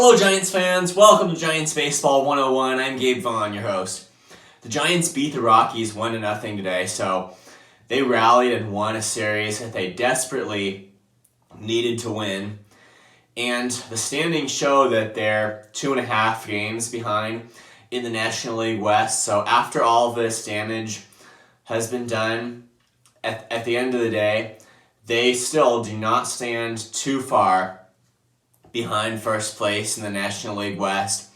Hello Giants fans, welcome to Giants Baseball 101. I'm Gabe Vaughn, your host. The Giants beat the Rockies 1-0 today, so they rallied and won a series that they desperately needed to win. And the standings show that they're 2.5 games behind in the National League West. So after all this damage has been done, at the end of the day, they still do not stand too far behind first place in the National League West,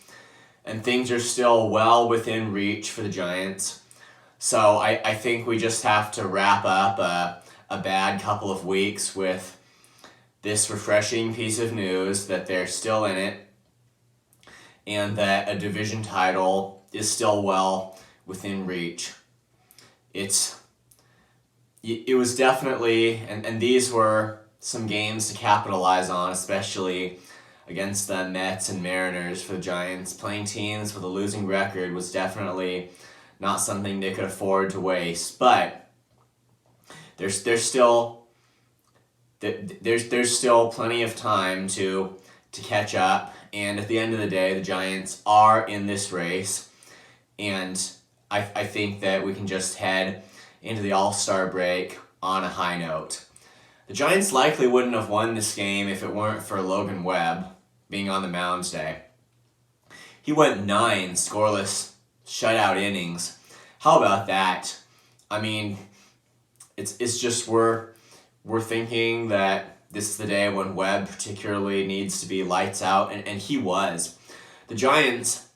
and things are still well within reach for the Giants. So I think we just have to wrap up a bad couple of weeks with this refreshing piece of news that they're still in it and that a division title is still well within reach. It was definitely, and these were some games to capitalize on, especially against the Mets and Mariners for the Giants. Playing teams with a losing record was definitely not something they could afford to waste. But there's still plenty of time to catch up. And at the end of the day, the Giants are in this race, and I think that we can just head into the All-Star break on a high note. The Giants likely wouldn't have won this game if it weren't for Logan Webb being on the mound today. He went 9 scoreless shutout innings. How about that? I mean, it's just we're thinking that this is the day when Webb particularly needs to be lights out, and he was. The Giants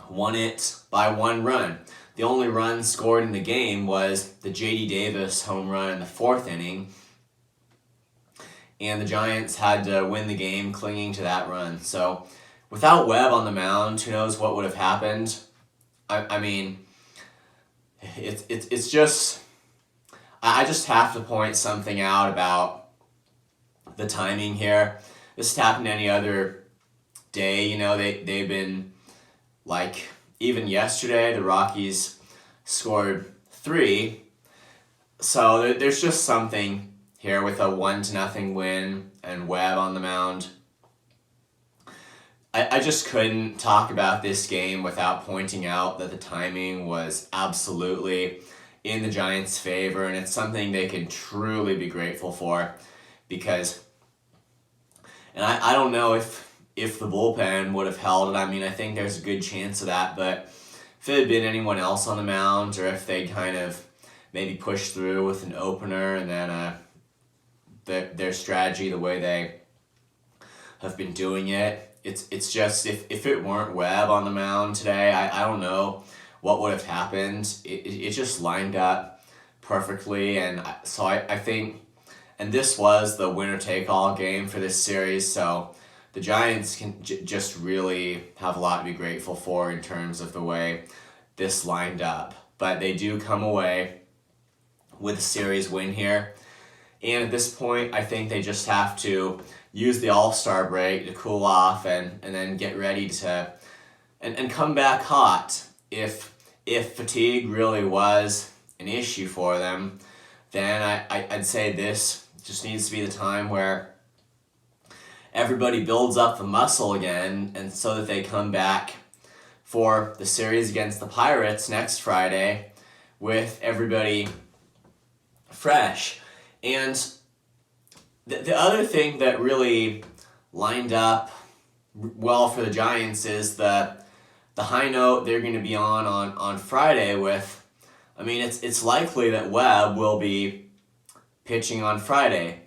won it by 1 run. The only run scored in the game was the J.D. Davis home run in the 4th inning, and the Giants had to win the game clinging to that run. So without Webb on the mound, who knows what would have happened? I mean, it's just, I just have to point something out about the timing here. This happened any other day. You know, they've been, like, even yesterday, the Rockies scored 3. So there's just something here with a 1-0 win and Webb on the mound. I just couldn't talk about this game without pointing out that the timing was absolutely in the Giants' favor, and it's something they can truly be grateful for, because, and I don't know if the bullpen would have held it. I mean, I think there's a good chance of that, but if it had been anyone else on the mound, or if they kind of maybe pushed through with an opener and then their strategy, the way they have been doing it, it's just, if it weren't Webb on the mound today, I don't know what would have happened. It just lined up perfectly, and so I think, and this was the winner-take-all game for this series, so the Giants can just really have a lot to be grateful for in terms of the way this lined up. But they do come away with a series win here. And at this point, I think they just have to use the All-Star break to cool off and then get ready to and come back hot. If fatigue really was an issue for them, then I'd say this just needs to be the time where everybody builds up the muscle again, and so that they come back for the series against the Pirates next Friday with everybody fresh. And the other thing that really lined up well for the Giants is the high note they're going to be on Friday with, I mean, it's likely that Webb will be pitching on Friday.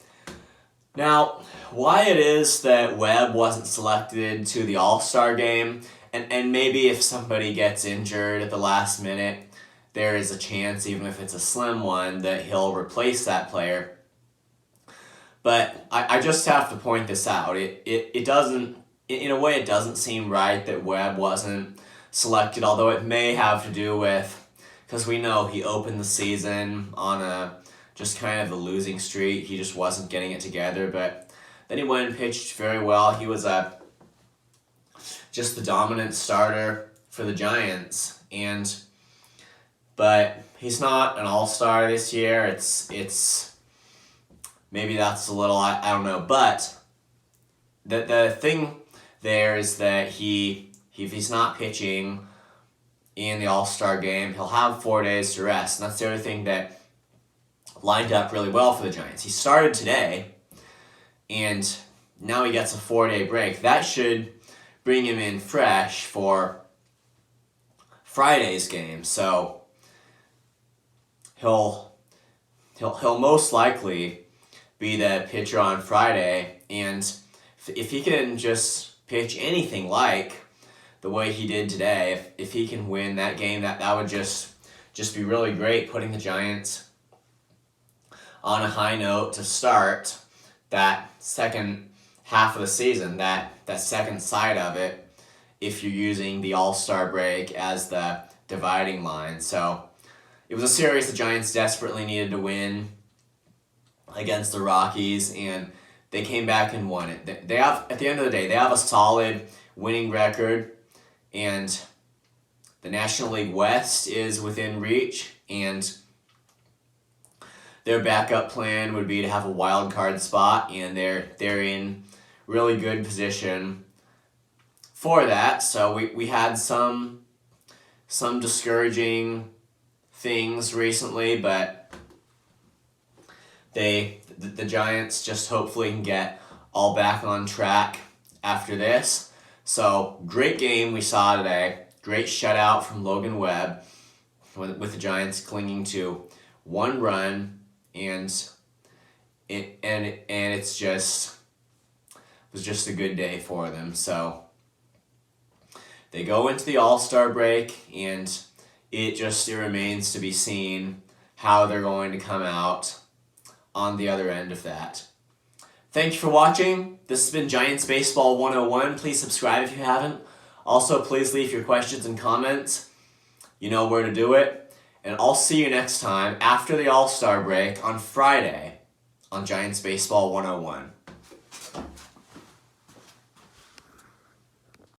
Now, why it is that Webb wasn't selected to the All-Star game, and maybe if somebody gets injured at the last minute, there is a chance, even if it's a slim one, that he'll replace that player. But I just have to point this out. It doesn't, in a way, it doesn't seem right that Webb wasn't selected, although it may have to do with, because we know he opened the season on just kind of a losing streak. He just wasn't getting it together, but then he went and pitched very well. He was just the dominant starter for the Giants, but he's not an all-star this year. It's maybe that's a little, I don't know, but the thing there is that if he's not pitching in the All-Star game, he'll have 4 days to rest. And that's the other thing that lined up really well for the Giants. He started today, and now he gets a 4-day break. That should bring him in fresh for Friday's game. So he'll most likely be the pitcher on Friday, and if he can just pitch anything like the way he did today, if he can win that game, that would just be really great, putting the Giants on a high note to start that second half of the season, that second side of it, if you're using the All-Star break as the dividing line. So it was a series the Giants desperately needed to win against the Rockies, and they came back and won it. They have, at the end of the day, they have a solid winning record, and the National League West is within reach, and their backup plan would be to have a wild card spot, and they're in really good position for that. So we had some discouraging things recently, but the Giants just hopefully can get all back on track after this. So great game we saw today. Great shutout from Logan Webb, with the Giants clinging to 1 run, and it was just a good day for them. So they go into the All-Star break, and it remains to be seen how they're going to come out on the other end of that. Thank you for watching. This has been Giants Baseball 101. Please subscribe if you haven't. Also, please leave your questions and comments. You know where to do it. And I'll see you next time after the All-Star break on Friday on Giants Baseball 101.